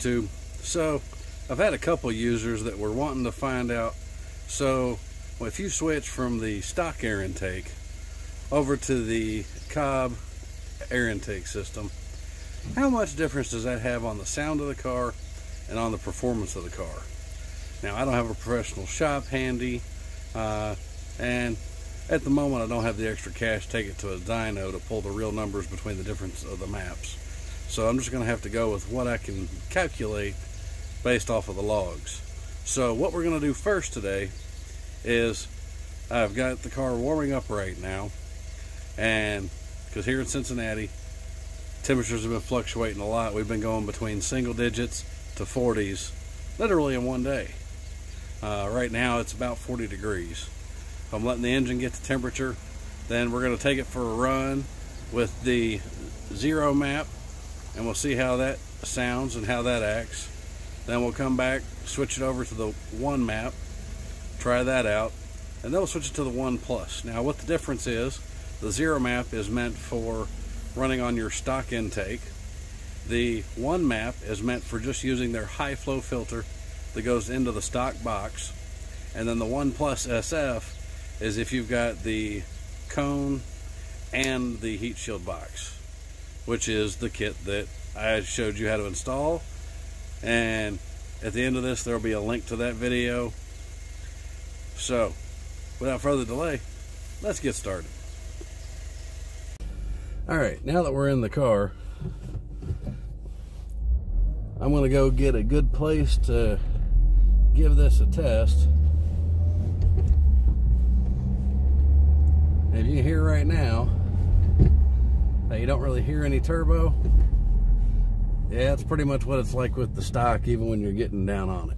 YouTube. So I've had a couple users that were wanting to find out, so if you switch from the stock air intake over to the Cobb air intake system, how much difference does that have on the sound of the car and on the performance of the car? Now, I don't have a professional shop handy, and at the moment I don't have the extra cash to take it to a dyno to pull the real numbers between the difference of the maps. So I'm just going to have to go with what I can calculate based off of the logs. So what we're going to do first today is, I've got the car warming up right now, and because here in Cincinnati temperatures have been fluctuating a lot. We've been going between single digits to 40s literally in one day. Right now it's about 40 degrees. I'm letting the engine get the temperature, then we're going to take it for a run with the 0 map, and we'll see how that sounds and how that acts. Then we'll come back, switch it over to the 1 map, try that out, and then we'll switch it to the 1 plus. Now what the difference is, the 0 map is meant for running on your stock intake. The 1 map is meant for just using their high flow filter that goes into the stock box. And then the 1 plus SF is if you've got the cone and the heat shield box, which is the kit that I showed you how to install. And at the end of this, there'll be a link to that video. So without further delay, let's get started. Alright, now that we're in the car, I'm going to go get a good place to give this a test. And you can hear right now that you don't really hear any turbo. Yeah, that's pretty much what it's like with the stock, even when you're getting down on it.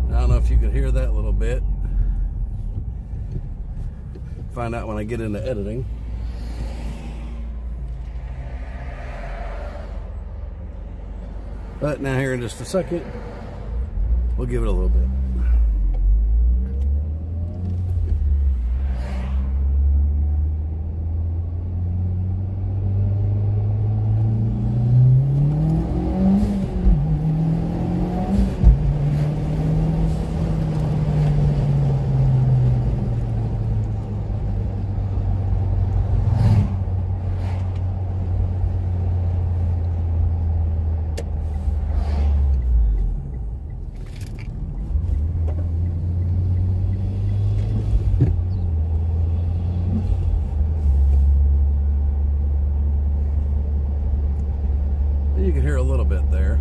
I don't know if you could hear that a little bit. Find out when I get into editing. But now here in just a second, we'll give it a little bit. You can hear a little bit there.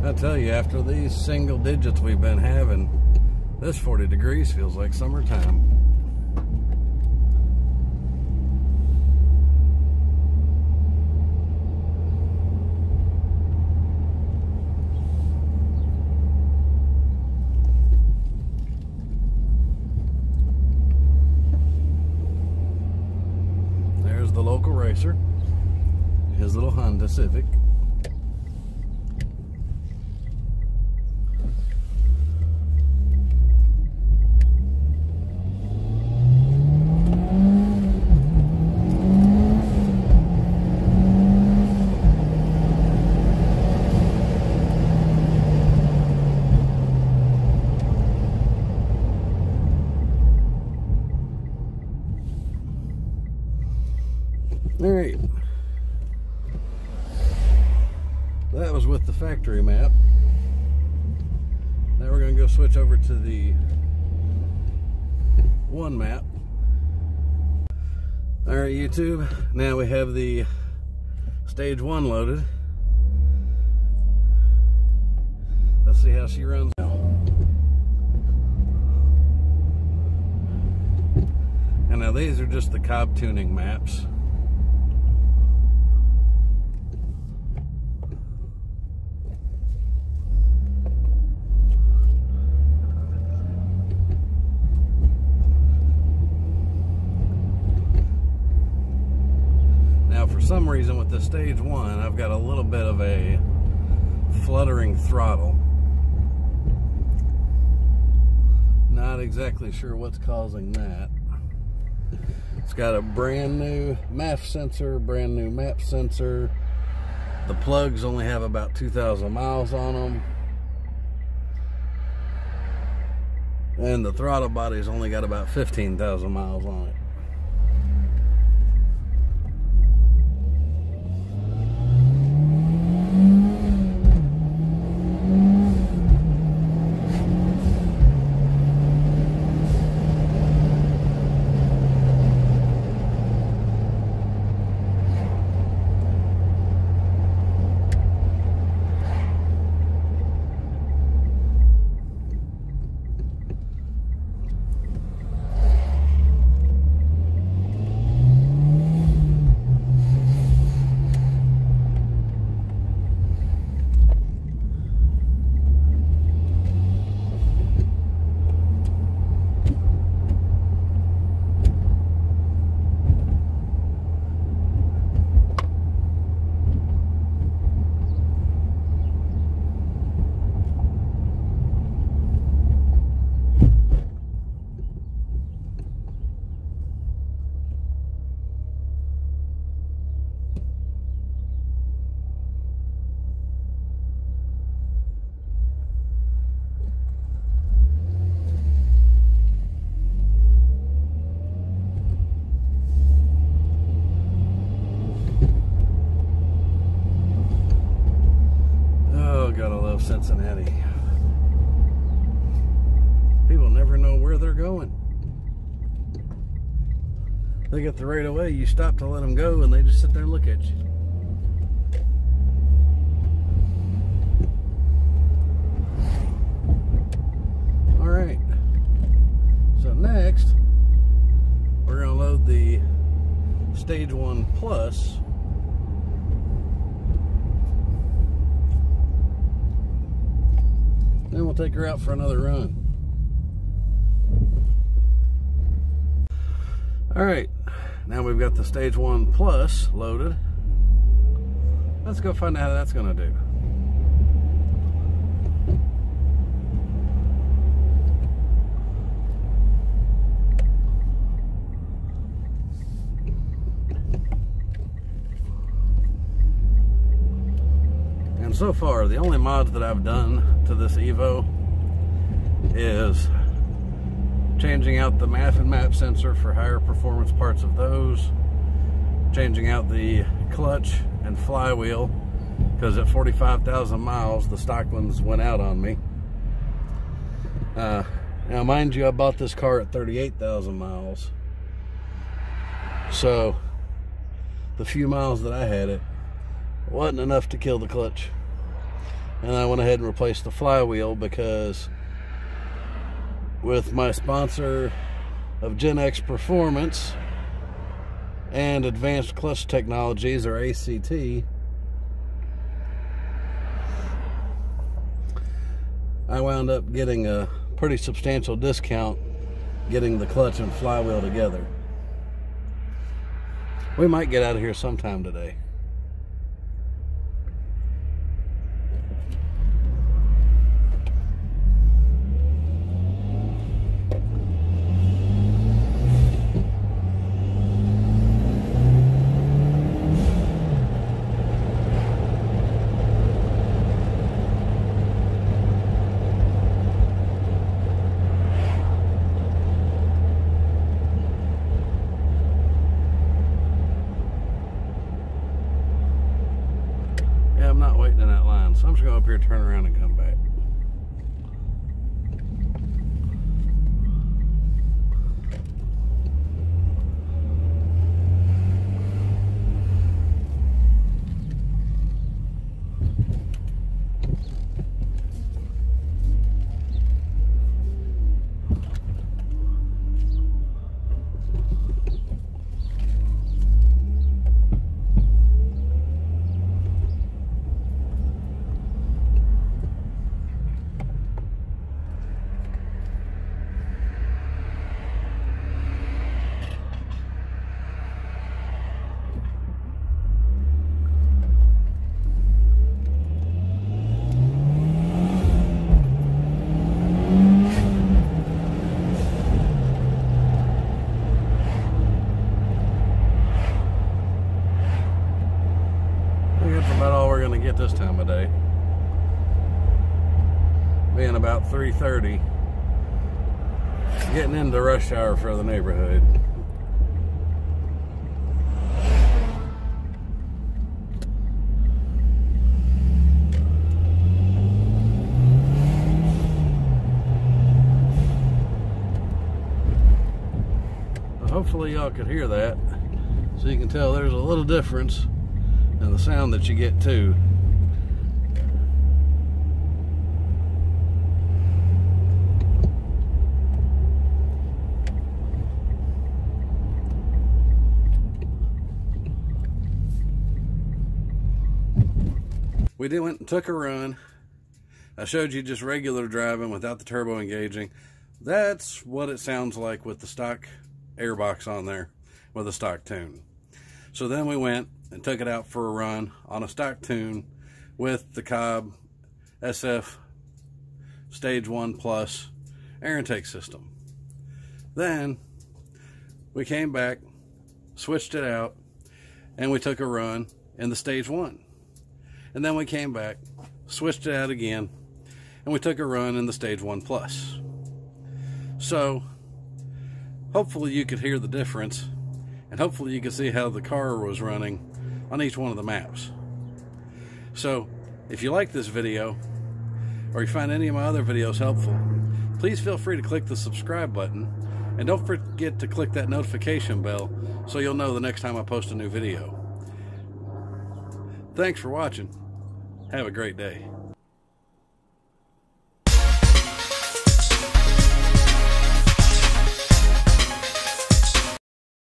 I tell you, after these single digits we've been having, this 40 degrees feels like summertime. There's the local racer, his little Honda Civic. Alright, that was with the factory map. Now we're going to go switch over to the 1 map. Alright YouTube, now we have the stage 1 loaded. Let's see how she runs now. And now these are just the Cobb tuning maps. Now, for some reason with the Stage 1, I've got a little bit of a fluttering throttle. Not exactly sure what's causing that. It's got a brand new MAF sensor, brand new map sensor. The plugs only have about 2,000 miles on them. And the throttle body's only got about 15,000 miles on it. Cincinnati. People never know where they're going. They get the right of way, you stop to let them go, and they just sit there and look at you. All right. So next, we're going to load the Stage 1 Plus. Then we'll take her out for another run. All right, now we've got the Stage 1 Plus loaded. Let's go find out how that's gonna do. And so far, the only mods that I've done to this Evo is changing out the MAF and map sensor for higher performance parts of those, changing out the clutch and flywheel, because at 45,000 miles, the stock ones went out on me. Now, mind you, I bought this car at 38,000 miles. So, the few miles that I had it wasn't enough to kill the clutch. And I went ahead and replaced the flywheel because with my sponsor of Gen X Performance and Advanced Clutch Technologies, or ACT, I wound up getting a pretty substantial discount getting the clutch and flywheel together. We might get out of here sometime today. I'm not waiting in that line, so I'm just going to go up here, turn around, and come back. time of day. Being about 3:30, getting into rush hour for the neighborhood. Hopefully y'all could hear that, so you can tell there's a little difference in the sound that you get too. We went and took a run. I showed you just regular driving without the turbo engaging. That's what it sounds like with the stock airbox on there with a stock tune. So then we went and took it out for a run on a stock tune with the Cobb SF Stage 1 Plus air intake system. Then we came back, switched it out, and we took a run in the Stage 1. And then we came back, switched it out again, and we took a run in the Stage 1 Plus. So hopefully you could hear the difference, and hopefully you could see how the car was running on each one of the maps. So if you like this video, or you find any of my other videos helpful, please feel free to click the subscribe button, and don't forget to click that notification bell so you'll know the next time I post a new video. Thanks for watching. Have a great day.